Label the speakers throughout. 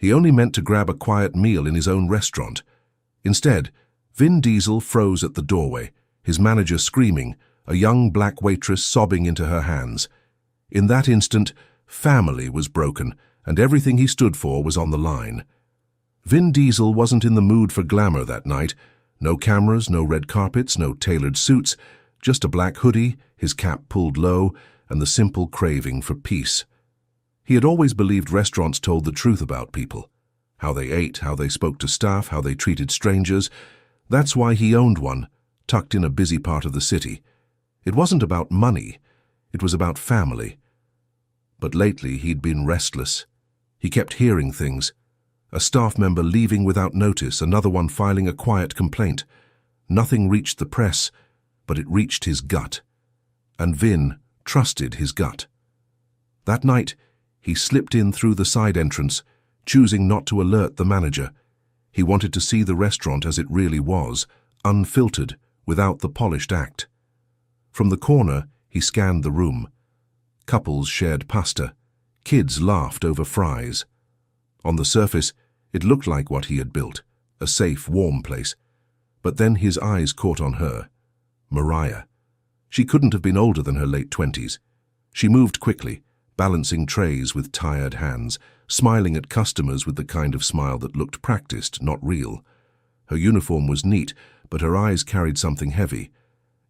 Speaker 1: He only meant to grab a quiet meal in his own restaurant. Instead, Vin Diesel froze at the doorway, his manager screaming, a young black waitress sobbing into her hands. In that instant, family was broken, and everything he stood for was on the line. Vin Diesel wasn't in the mood for glamour that night. No cameras, no red carpets, no tailored suits, just a black hoodie, his cap pulled low, and the simple craving for peace. He had always believed restaurants told the truth about people. How they ate, how they spoke to staff, how they treated strangers. That's why he owned one, tucked in a busy part of the city. It wasn't about money, it was about family. But lately he'd been restless. He kept hearing things. A staff member leaving without notice, another one filing a quiet complaint. Nothing reached the press, but it reached his gut. And Vin trusted his gut. That night, he slipped in through the side entrance, choosing not to alert the manager. He wanted to see the restaurant as it really was, unfiltered, without the polished act. From the corner, he scanned the room. Couples shared pasta. Kids laughed over fries. On the surface, it looked like what he had built, a safe, warm place. But then his eyes caught on her, Mariah. She couldn't have been older than her late 20s. She moved quickly, balancing trays with tired hands, smiling at customers with the kind of smile that looked practiced, not real. Her uniform was neat, but her eyes carried something heavy.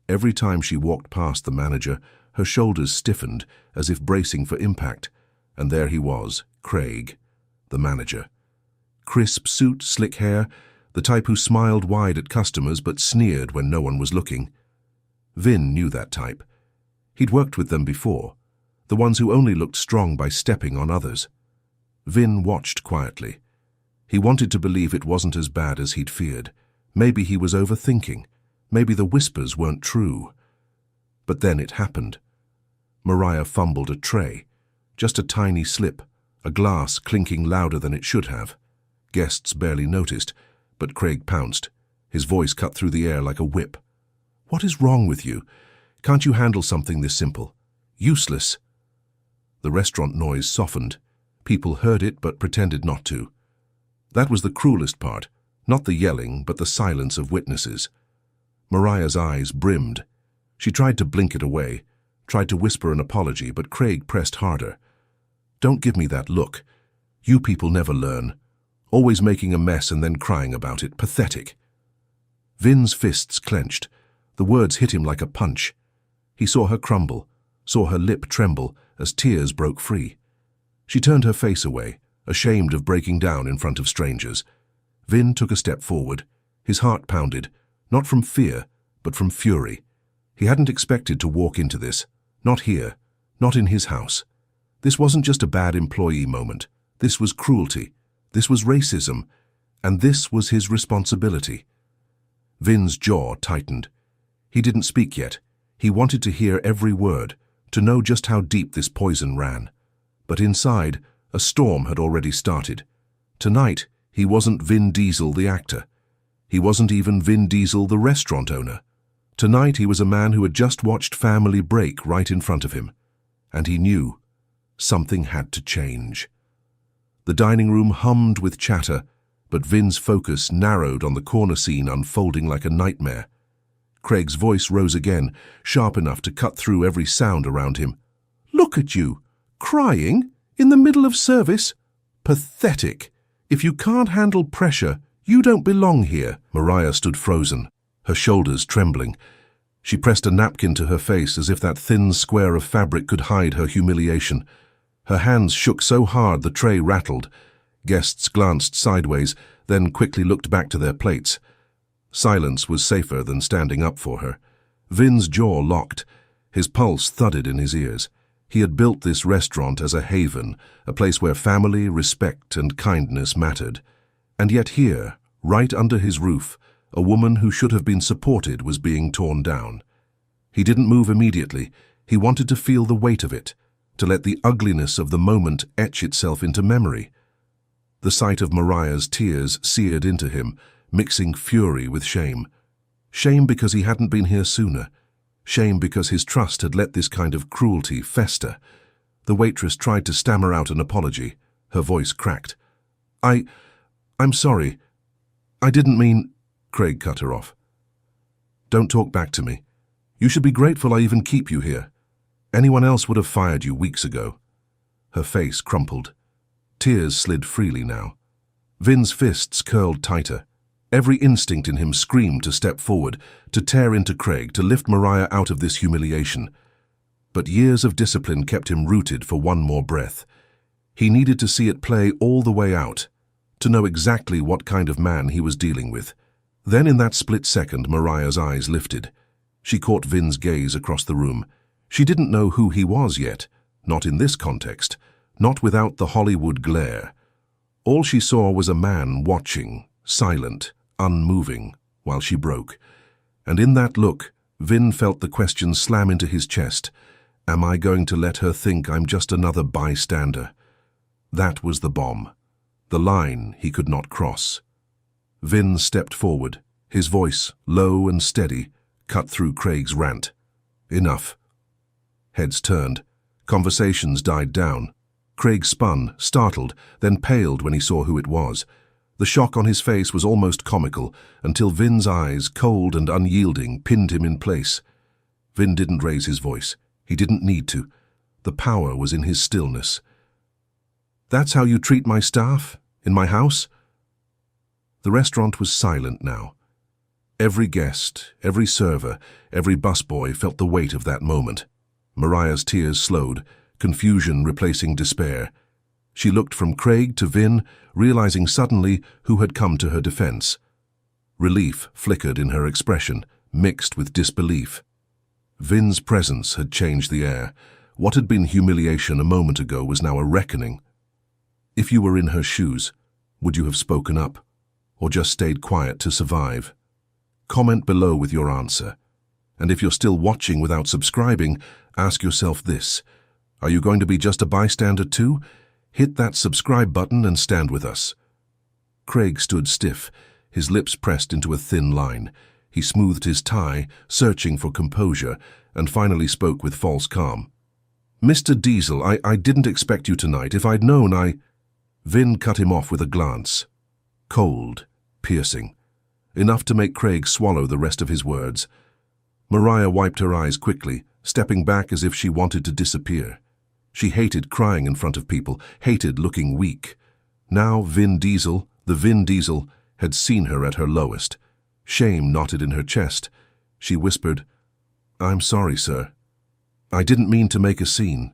Speaker 1: Every time she walked past the manager, her shoulders stiffened, as if bracing for impact. And there he was, Craig, the manager. Crisp suit, slick hair, the type who smiled wide at customers but sneered when no one was looking. Vin knew that type. He'd worked with them before, the ones who only looked strong by stepping on others. Vin watched quietly. He wanted to believe it wasn't as bad as he'd feared. Maybe he was overthinking. Maybe the whispers weren't true. But then it happened. Mariah fumbled a tray. Just a tiny slip, a glass clinking louder than it should have. Guests barely noticed, but Craig pounced. His voice cut through the air like a whip. "What is wrong with you? Can't you handle something this simple? Useless." The restaurant noise softened. People heard it but pretended not to. That was the cruelest part, not the yelling, but the silence of witnesses. Mariah's eyes brimmed. She tried to blink it away, tried to whisper an apology, but Craig pressed harder. "Don't give me that look. You people never learn. Always making a mess and then crying about it. Pathetic." Vin's fists clenched. The words hit him like a punch. He saw her crumble, saw her lip tremble as tears broke free. She turned her face away, ashamed of breaking down in front of strangers. Vin took a step forward. His heart pounded, not from fear, but from fury. He hadn't expected to walk into this. Not here, not in his house. This wasn't just a bad employee moment. This was cruelty. This was racism. And this was his responsibility. Vin's jaw tightened. He didn't speak yet. He wanted to hear every word, to know just how deep this poison ran. But inside, a storm had already started. Tonight, he wasn't Vin Diesel the actor. He wasn't even Vin Diesel the restaurant owner. Tonight he was a man who had just watched family break right in front of him. And he knew something had to change. The dining room hummed with chatter, but Vin's focus narrowed on the corner scene unfolding like a nightmare. Craig's voice rose again, sharp enough to cut through every sound around him. "Look at you! Crying? In the middle of service? Pathetic! If you can't handle pressure, you don't belong here." Mariah stood frozen, her shoulders trembling. She pressed a napkin to her face as if that thin square of fabric could hide her humiliation. Her hands shook so hard the tray rattled. Guests glanced sideways, then quickly looked back to their plates. Silence was safer than standing up for her. Vin's jaw locked. His pulse thudded in his ears. He had built this restaurant as a haven, a place where family, respect, and kindness mattered. And yet here, right under his roof, a woman who should have been supported was being torn down. He didn't move immediately. He wanted to feel the weight of it, to let the ugliness of the moment etch itself into memory. The sight of Mariah's tears seared into him, mixing fury with shame. Shame because he hadn't been here sooner. Shame because his trust had let this kind of cruelty fester. The waitress tried to stammer out an apology. Her voice cracked. I... I'm sorry. I didn't mean... Craig cut her off. Don't talk back to me. You should be grateful I even keep you here. Anyone else would have fired you weeks ago. Her face crumpled. Tears slid freely now. Vin's fists curled tighter. Every instinct in him screamed to step forward, to tear into Craig, to lift Mariah out of this humiliation. But years of discipline kept him rooted for one more breath. He needed to see it play all the way out, to know exactly what kind of man he was dealing with. Then in that split second, Mariah's eyes lifted. She caught Vin's gaze across the room. She didn't know who he was yet, not in this context, not without the Hollywood glare. All she saw was a man watching, silent, unmoving, while she broke. And in that look, Vin felt the question slam into his chest. Am I going to let her think I'm just another bystander? That was the bomb, the line he could not cross. Vin stepped forward, his voice, low and steady, cut through Craig's rant. Enough. Heads turned. Conversations died down. Craig spun, startled, then paled when he saw who it was. The shock on his face was almost comical, until Vin's eyes, cold and unyielding, pinned him in place. Vin didn't raise his voice. He didn't need to. The power was in his stillness. That's how you treat my staff? In my house? The restaurant was silent now. Every guest, every server, every busboy felt the weight of that moment. Mariah's tears slowed, confusion replacing despair. She looked from Craig to Vin, realizing suddenly who had come to her defense. Relief flickered in her expression, mixed with disbelief. Vin's presence had changed the air. What had been humiliation a moment ago was now a reckoning. If you were in her shoes, would you have spoken up, or just stayed quiet to survive? Comment below with your answer. And if you're still watching without subscribing, ask yourself this. Are you going to be just a bystander too? Hit that subscribe button and stand with us. Craig stood stiff, his lips pressed into a thin line. He smoothed his tie, searching for composure, and finally spoke with false calm. Mr. Diesel, I didn't expect you tonight. If I'd known, Vin cut him off with a glance. Cold, piercing. Enough to make Craig swallow the rest of his words. Mariah wiped her eyes quickly, stepping back as if she wanted to disappear. She hated crying in front of people, hated looking weak. Now Vin Diesel, the Vin Diesel, had seen her at her lowest. Shame knotted in her chest. She whispered, I'm sorry, sir. I didn't mean to make a scene.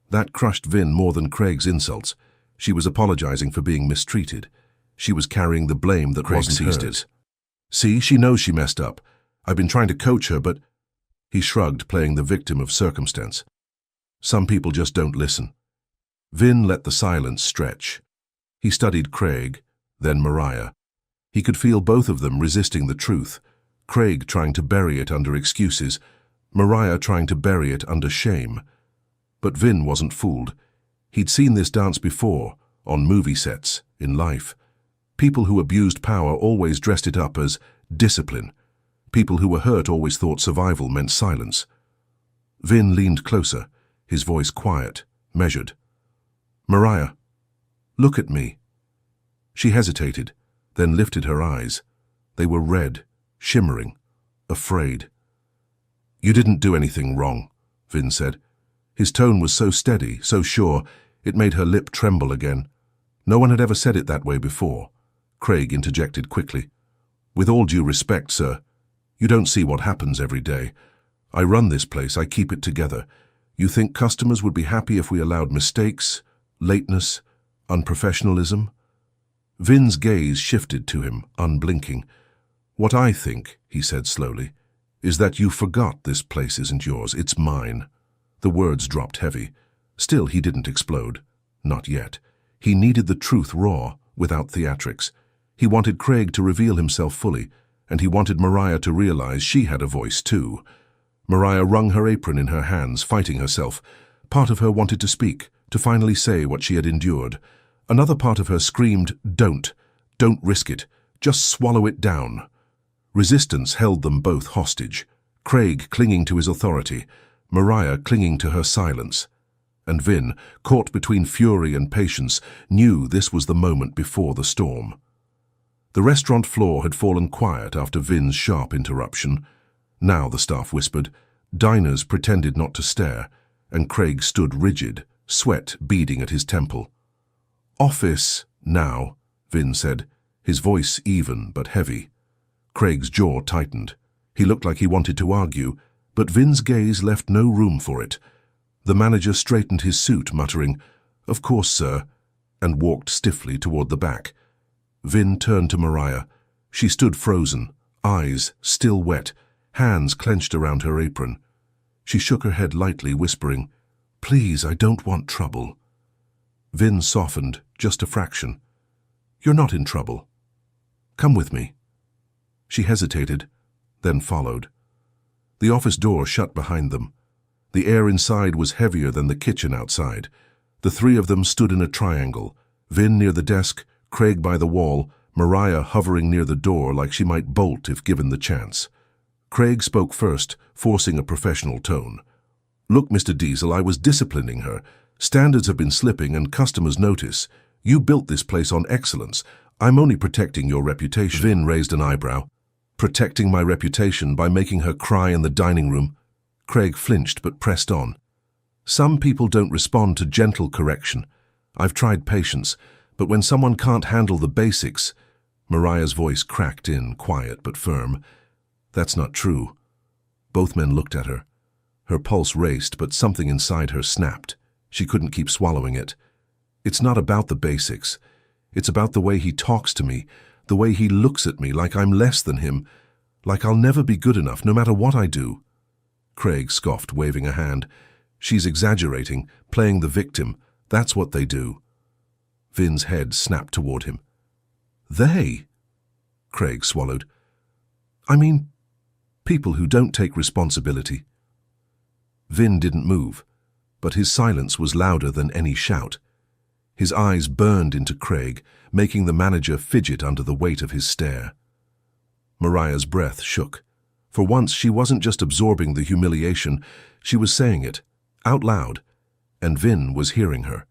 Speaker 1: That crushed Vin more than Craig's insults. She was apologizing for being mistreated. She was carrying the blame that wasn't hers. See, she knows she messed up. I've been trying to coach her, but... He shrugged, playing the victim of circumstance. Some people just don't listen. Vin let the silence stretch. He studied Craig, then Mariah. He could feel both of them resisting the truth. Craig trying to bury it under excuses, Mariah trying to bury it under shame. But Vin wasn't fooled. He'd seen this dance before, on movie sets, in life. People who abused power always dressed it up as discipline. People who were hurt always thought survival meant silence. Vin leaned closer, his voice quiet, measured. Mariah, look at me. She hesitated, then lifted her eyes. They were red, shimmering, afraid. You didn't do anything wrong, Vin said. His tone was so steady, so sure, it made her lip tremble again. No one had ever said it that way before. Craig interjected quickly. With all due respect, sir, you don't see what happens every day. I run this place, I keep it together. You think customers would be happy if we allowed mistakes, lateness, unprofessionalism? Vin's gaze shifted to him, unblinking. What I think, he said slowly, is that you forgot this place isn't yours, it's mine. The words dropped heavy. Still, he didn't explode. Not yet. He needed the truth raw, without theatrics. He wanted Craig to reveal himself fully, and he wanted Mariah to realize she had a voice too. Mariah wrung her apron in her hands, fighting herself. Part of her wanted to speak, to finally say what she had endured. Another part of her screamed, don't risk it, just swallow it down. Resistance held them both hostage, Craig clinging to his authority, Mariah clinging to her silence. and Vin, caught between fury and patience, knew this was the moment before the storm. The restaurant floor had fallen quiet after Vin's sharp interruption. Now, the staff whispered, diners pretended not to stare, and Craig stood rigid, sweat beading at his temple. "Office, now," Vin said, his voice even but heavy. Craig's jaw tightened. He looked like he wanted to argue, but Vin's gaze left no room for it. The manager straightened his suit, muttering, "Of course, sir," and walked stiffly toward the back. Vin turned to Mariah. She stood frozen, eyes still wet, hands clenched around her apron. She shook her head lightly, whispering, "Please, I don't want trouble." Vin softened, just a fraction. "You're not in trouble. Come with me." She hesitated, then followed. The office door shut behind them. The air inside was heavier than the kitchen outside. The three of them stood in a triangle, Vin near the desk, Craig by the wall, Mariah hovering near the door like she might bolt if given the chance. Craig spoke first, forcing a professional tone. "Look, Mr. Diesel, I was disciplining her. Standards have been slipping and customers notice. You built this place on excellence. I'm only protecting your reputation." Vin raised an eyebrow. "Protecting my reputation by making her cry in the dining room?" Craig flinched but pressed on. "Some people don't respond to gentle correction. I've tried patience, but when someone can't handle the basics—" Mariah's voice cracked in, quiet but firm. "That's not true." Both men looked at her. Her pulse raced, but something inside her snapped. She couldn't keep swallowing it. "It's not about the basics. It's about the way he talks to me, the way he looks at me like I'm less than him, like I'll never be good enough no matter what I do." Craig scoffed, waving a hand. "She's exaggerating, playing the victim. That's what they do." Vin's head snapped toward him. "They?" Craig swallowed. "I mean, people who don't take responsibility." Vin didn't move, but his silence was louder than any shout. His eyes burned into Craig, making the manager fidget under the weight of his stare. Mariah's breath shook. For once, she wasn't just absorbing the humiliation, she was saying it, out loud, and Vin was hearing her.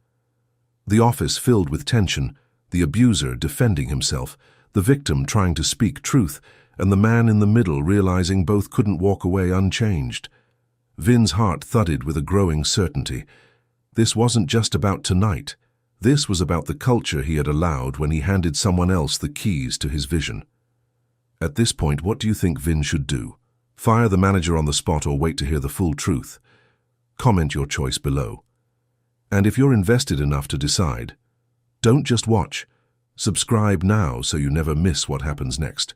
Speaker 1: The office filled with tension, the abuser defending himself, the victim trying to speak truth, and the man in the middle realizing both couldn't walk away unchanged. Vin's heart thudded with a growing certainty. This wasn't just about tonight. This was about the culture he had allowed when he handed someone else the keys to his vision. At this point, what do you think Vin should do? Fire the manager on the spot or wait to hear the full truth? Comment your choice below. And if you're invested enough to decide, don't just watch. Subscribe now so you never miss what happens next.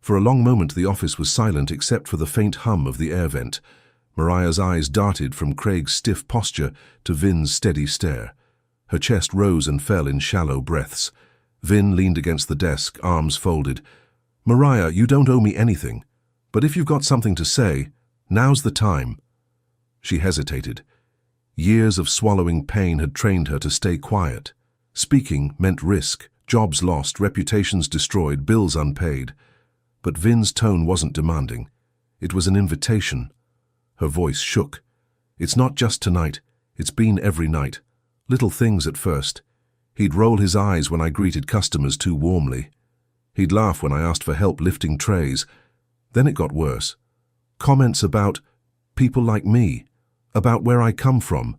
Speaker 1: For a long moment the office was silent except for the faint hum of the air vent. Mariah's eyes darted from Craig's stiff posture to Vin's steady stare. Her chest rose and fell in shallow breaths. Vin leaned against the desk, arms folded. "Mariah, you don't owe me anything. But if you've got something to say, now's the time." She hesitated. Years of swallowing pain had trained her to stay quiet. Speaking meant risk, jobs lost, reputations destroyed, bills unpaid. But Vin's tone wasn't demanding. It was an invitation. Her voice shook. "It's not just tonight. It's been every night. Little things at first. He'd roll his eyes when I greeted customers too warmly. He'd laugh when I asked for help lifting trays. Then it got worse. Comments about people like me, about where I come from,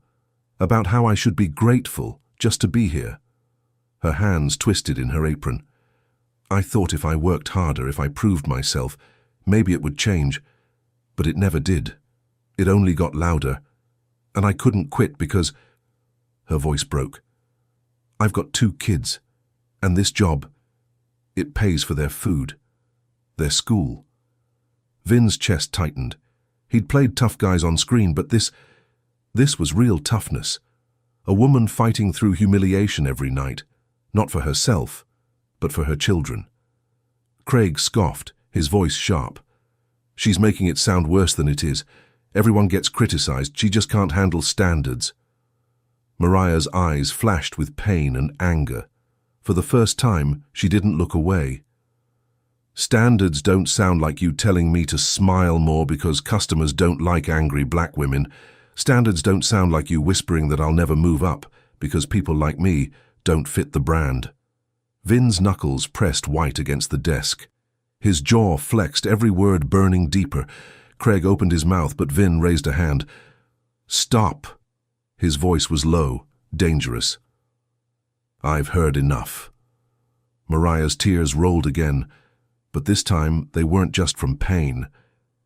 Speaker 1: about how I should be grateful just to be here." Her hands twisted in her apron. "I thought if I worked harder, if I proved myself, maybe it would change. But it never did. It only got louder. And I couldn't quit because—" Her voice broke. "I've got 2 kids. And this job, it pays for their food, their school." Vin's chest tightened. He'd played tough guys on screen, but this was real toughness. A woman fighting through humiliation every night, not for herself, but for her children. Craig scoffed, his voice sharp. "She's making it sound worse than it is. Everyone gets criticized. She just can't handle standards." Mariah's eyes flashed with pain and anger. For the first time, she didn't look away. "Standards don't sound like you telling me to smile more because customers don't like angry black women. Standards don't sound like you whispering that I'll never move up because people like me don't fit the brand. Vin's knuckles pressed white against the desk. His jaw flexed, every word burning deeper. Craig opened his mouth, but Vin raised a hand. Stop. His voice was low, dangerous. I've heard enough. Mariah's tears rolled again, but this time they weren't just from pain.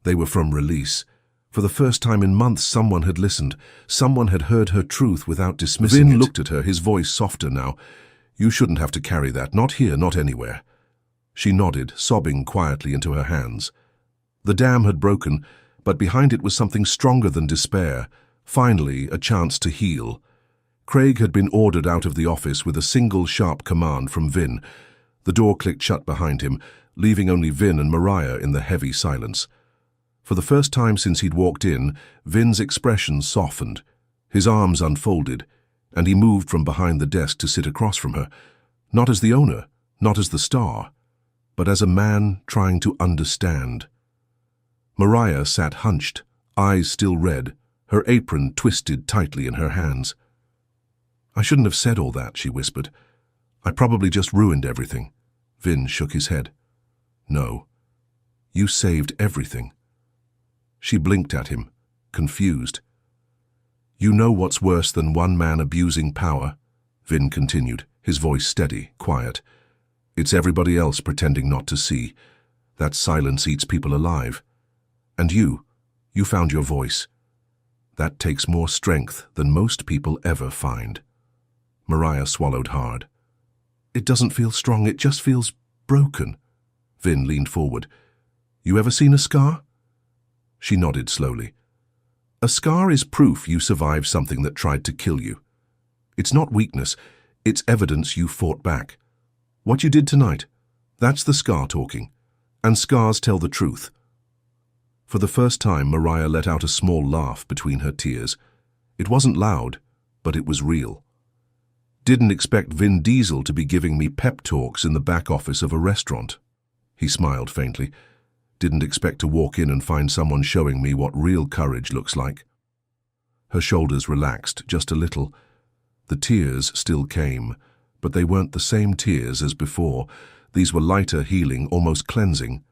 Speaker 1: They were from release. For the first time in months, someone had listened. Someone had heard her truth without dismissing it. Vin looked at her, his voice softer now. You shouldn't have to carry that. Not here, not anywhere. She nodded, sobbing quietly into her hands. The dam had broken, but behind it was something stronger than despair. Finally, a chance to heal. Craig had been ordered out of the office with a single sharp command from Vin. The door clicked shut behind him, leaving only Vin and Mariah in the heavy silence. For the first time since he'd walked in, Vin's expression softened. His arms unfolded, and he moved from behind the desk to sit across from her, not as the owner, not as the star, but as a man trying to understand. Mariah sat hunched, eyes still red, her apron twisted tightly in her hands. I shouldn't have said all that, she whispered. I probably just ruined everything. Vin shook his head. No, you saved everything. She blinked at him, confused. You know what's worse than one man abusing power? Vin continued, his voice steady, quiet. It's everybody else pretending not to see. That silence eats people alive. And you found your voice. That takes more strength than most people ever find. Mariah swallowed hard. It doesn't feel strong, it just feels broken. Vin leaned forward. You ever seen a scar? She nodded slowly. A scar is proof you survived something that tried to kill you. It's not weakness, it's evidence you fought back. What you did tonight, that's the scar talking. And scars tell the truth. For the first time, Mariah let out a small laugh between her tears. It wasn't loud, but it was real. Didn't expect Vin Diesel to be giving me pep talks in the back office of a restaurant. He smiled faintly. Didn't expect to walk in and find someone showing me what real courage looks like. Her shoulders relaxed just a little. The tears still came, but they weren't the same tears as before. These were lighter, healing, almost cleansing.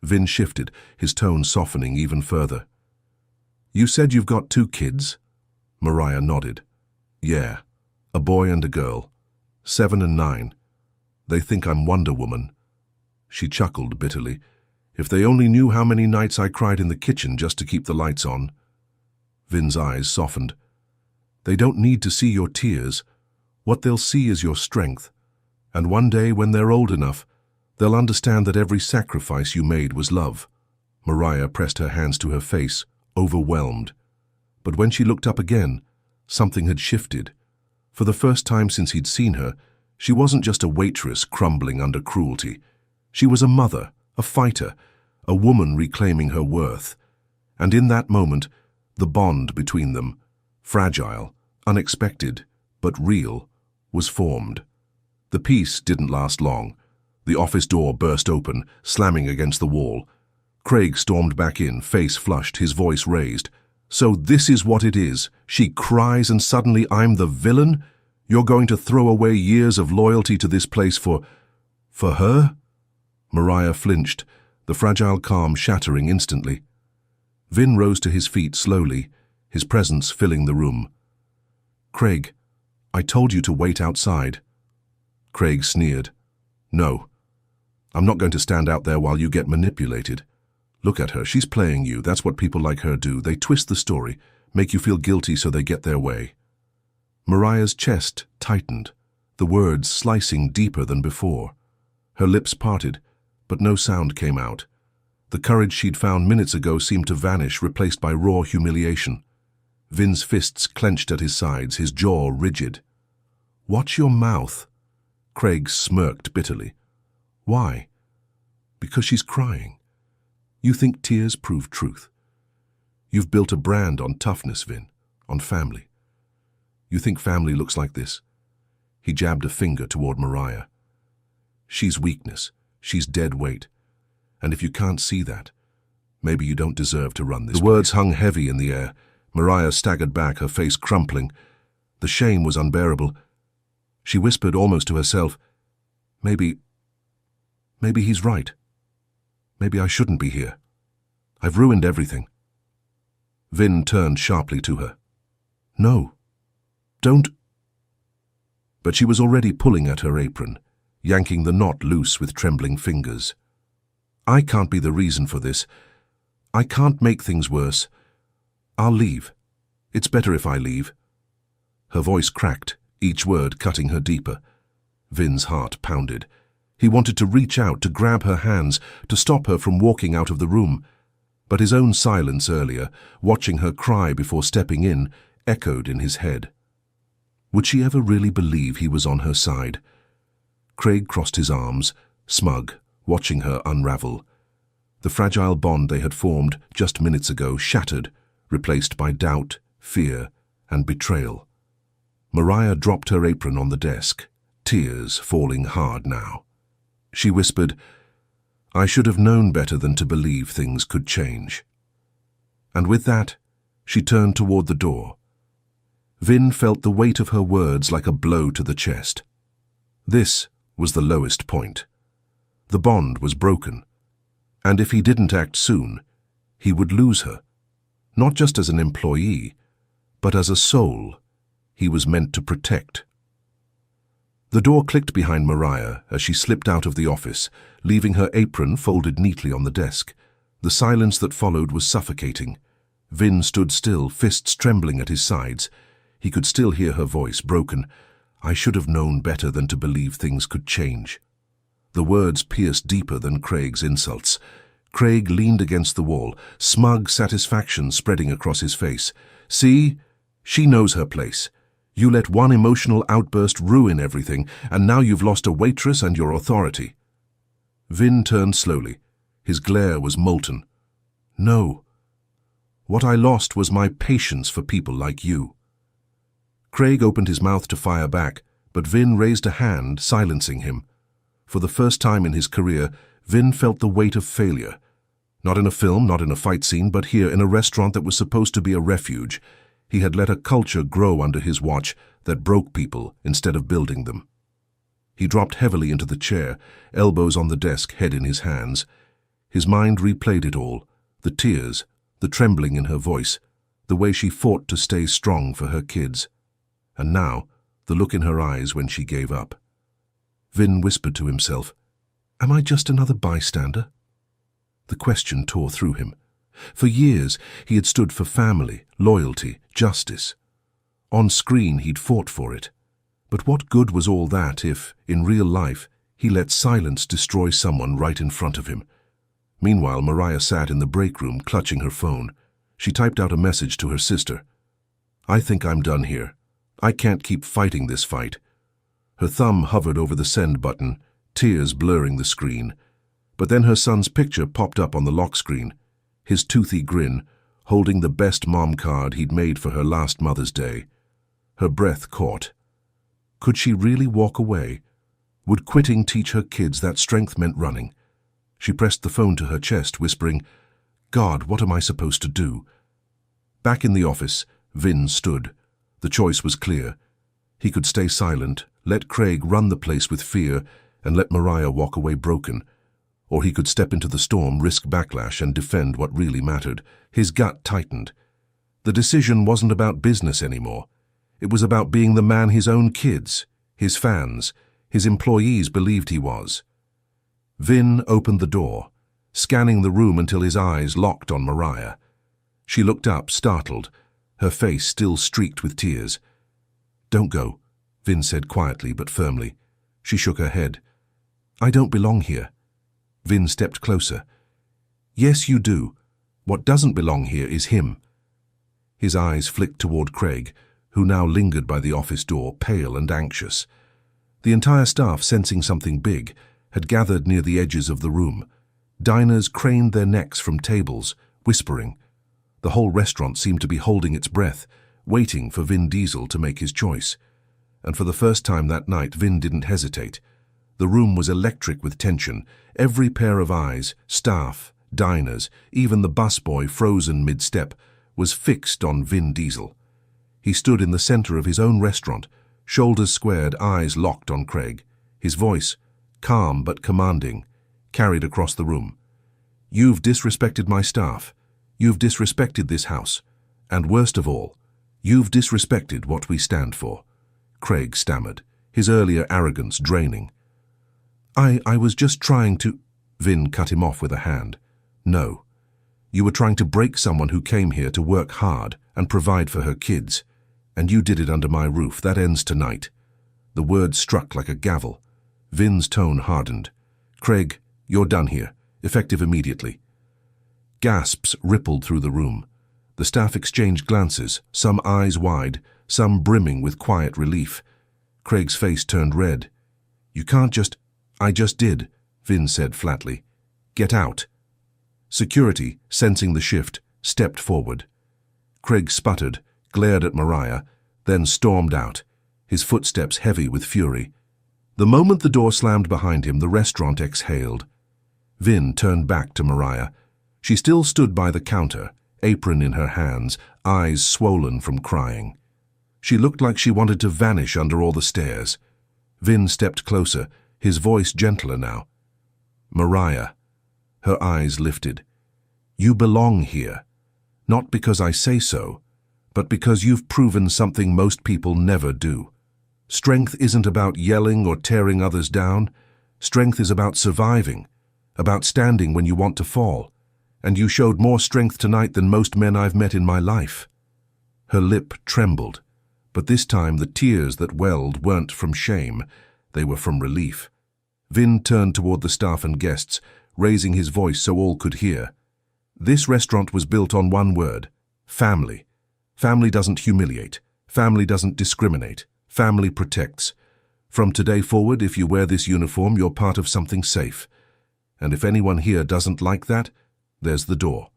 Speaker 1: Vin shifted, his tone softening even further. You said you've got 2 kids? Mariah nodded. Yeah, a boy and a girl, 7 and 9. They think I'm Wonder Woman. She chuckled bitterly. If they only knew how many nights I cried in the kitchen just to keep the lights on. Vin's eyes softened. They don't need to see your tears. What they'll see is your strength. And one day, when they're old enough, they'll understand that every sacrifice you made was love. Mariah pressed her hands to her face, overwhelmed. But when she looked up again, something had shifted. For the first time since he'd seen her, she wasn't just a waitress crumbling under cruelty. She was a mother, a fighter, a woman reclaiming her worth. And in that moment, the bond between them, fragile, unexpected, but real, was formed. The peace didn't last long. The office door burst open, slamming against the wall. Craig stormed back in, face flushed, his voice raised. So this is what it is. She cries and suddenly I'm the villain? You're going to throw away years of loyalty to this place for her? Mariah flinched, the fragile calm shattering instantly. Vin rose to his feet slowly, his presence filling the room. Craig, I told you to wait outside. Craig sneered. No. I'm not going to stand out there while you get manipulated. Look at her, she's playing you. That's what people like her do. They twist the story, make you feel guilty so they get their way. Mariah's chest tightened, the words slicing deeper than before. Her lips parted, but no sound came out. The courage she'd found minutes ago seemed to vanish, replaced by raw humiliation. Vin's fists clenched at his sides, his jaw rigid. Watch your mouth. Craig smirked bitterly. Why? Because she's crying. You think tears prove truth. You've built a brand on toughness, Vin, on family. You think family looks like this? He jabbed a finger toward Mariah. She's weakness. She's dead weight. And if you can't see that, maybe you don't deserve to run this place. The words hung heavy in the air, Mariah staggered back, her face crumpling. The shame was unbearable. She whispered almost to herself, Maybe he's right. Maybe I shouldn't be here. I've ruined everything." Vin turned sharply to her. "No, don't." But she was already pulling at her apron, yanking the knot loose with trembling fingers. "I can't be the reason for this. I can't make things worse. I'll leave. It's better if I leave." Her voice cracked, each word cutting her deeper. Vin's heart pounded. He wanted to reach out, to grab her hands, to stop her from walking out of the room. But his own silence earlier, watching her cry before stepping in, echoed in his head. Would she ever really believe he was on her side? Craig crossed his arms, smug, watching her unravel. The fragile bond they had formed just minutes ago shattered, replaced by doubt, fear, and betrayal. Mariah dropped her apron on the desk, tears falling hard now. She whispered, "I should have known better than to believe things could change." And with that, she turned toward the door. Vin felt the weight of her words like a blow to the chest. This was the lowest point. The bond was broken, and if he didn't act soon, he would lose her, not just as an employee, but as a soul he was meant to protect. The door clicked behind Mariah as she slipped out of the office, leaving her apron folded neatly on the desk. The silence that followed was suffocating. Vin stood still, fists trembling at his sides. He could still hear her voice, broken. "I should have known better than to believe things could change." The words pierced deeper than Craig's insults. Craig leaned against the wall, smug satisfaction spreading across his face. "See? She knows her place. You let one emotional outburst ruin everything, and now you've lost a waitress and your authority." Vin turned slowly. His glare was molten. "No. What I lost was my patience for people like you." Craig opened his mouth to fire back, but Vin raised a hand, silencing him. For the first time in his career, Vin felt the weight of failure. Not in a film, not in a fight scene, but here in a restaurant that was supposed to be a refuge. He had let a culture grow under his watch that broke people instead of building them. He dropped heavily into the chair, elbows on the desk, head in his hands. His mind replayed it all, the tears, the trembling in her voice, the way she fought to stay strong for her kids. And now, the look in her eyes when she gave up. Vin whispered to himself, "Am I just another bystander?" The question tore through him. For years, he had stood for family, loyalty, justice. On screen, he'd fought for it. But what good was all that if, in real life, he let silence destroy someone right in front of him? Meanwhile, Mariah sat in the break room, clutching her phone. She typed out a message to her sister. "I think I'm done here. I can't keep fighting this fight." Her thumb hovered over the send button, tears blurring the screen. But then her son's picture popped up on the lock screen. His toothy grin, holding the best mom card he'd made for her last Mother's Day. Her breath caught. Could she really walk away? Would quitting teach her kids that strength meant running? She pressed the phone to her chest, whispering, "God, what am I supposed to do?" Back in the office, Vin stood. The choice was clear. He could stay silent, let Craig run the place with fear, and let Mariah walk away broken. Or he could step into the storm, risk backlash, and defend what really mattered. His gut tightened. The decision wasn't about business anymore. It was about being the man his own kids, his fans, his employees believed he was. Vin opened the door, scanning the room until his eyes locked on Mariah. She looked up, startled, her face still streaked with tears. "Don't go," Vin said quietly but firmly. She shook her head. "I don't belong here." Vin stepped closer. "Yes, you do. What doesn't belong here is him." His eyes flicked toward Craig, who now lingered by the office door, pale and anxious. The entire staff, sensing something big, had gathered near the edges of the room. Diners craned their necks from tables, whispering. The whole restaurant seemed to be holding its breath, waiting for Vin Diesel to make his choice. And for the first time that night, Vin didn't hesitate. The room was electric with tension. Every pair of eyes, staff, diners, even the busboy frozen mid-step, was fixed on Vin Diesel. He stood in the center of his own restaurant, shoulders squared, eyes locked on Craig. His voice, calm but commanding, carried across the room. "You've disrespected my staff. You've disrespected this house. And worst of all, you've disrespected what we stand for." Craig stammered, his earlier arrogance draining. I was just trying to—" Vin cut him off with a hand. "No. You were trying to break someone who came here to work hard and provide for her kids. And you did it under my roof. That ends tonight." The words struck like a gavel. Vin's tone hardened. "Craig, you're done here. Effective immediately." Gasps rippled through the room. The staff exchanged glances, some eyes wide, some brimming with quiet relief. Craig's face turned red. "You can't just—" "I just did," Vin said flatly. "Get out." Security, sensing the shift, stepped forward. Craig sputtered, glared at Mariah, then stormed out, his footsteps heavy with fury. The moment the door slammed behind him, the restaurant exhaled. Vin turned back to Mariah. She still stood by the counter, apron in her hands, eyes swollen from crying. She looked like she wanted to vanish under all the stares. Vin stepped closer, his voice gentler now. "Mariah." Her eyes lifted. "You belong here. Not because I say so, but because you've proven something most people never do. Strength isn't about yelling or tearing others down. Strength is about surviving, about standing when you want to fall. And you showed more strength tonight than most men I've met in my life." Her lip trembled, but this time the tears that welled weren't from shame, they were from relief. Vin turned toward the staff and guests, raising his voice so all could hear. "This restaurant was built on one word: family. Family doesn't humiliate. Family doesn't discriminate. Family protects. From today forward, if you wear this uniform, you're part of something safe. And if anyone here doesn't like that, there's the door."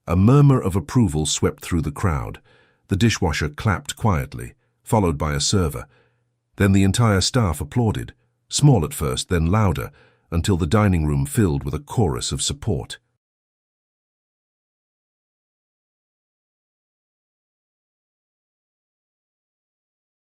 Speaker 1: A murmur of approval swept through the crowd. The dishwasher clapped quietly, followed by a server. Then the entire staff applauded, small at first, then louder, until the dining room filled with a chorus of support.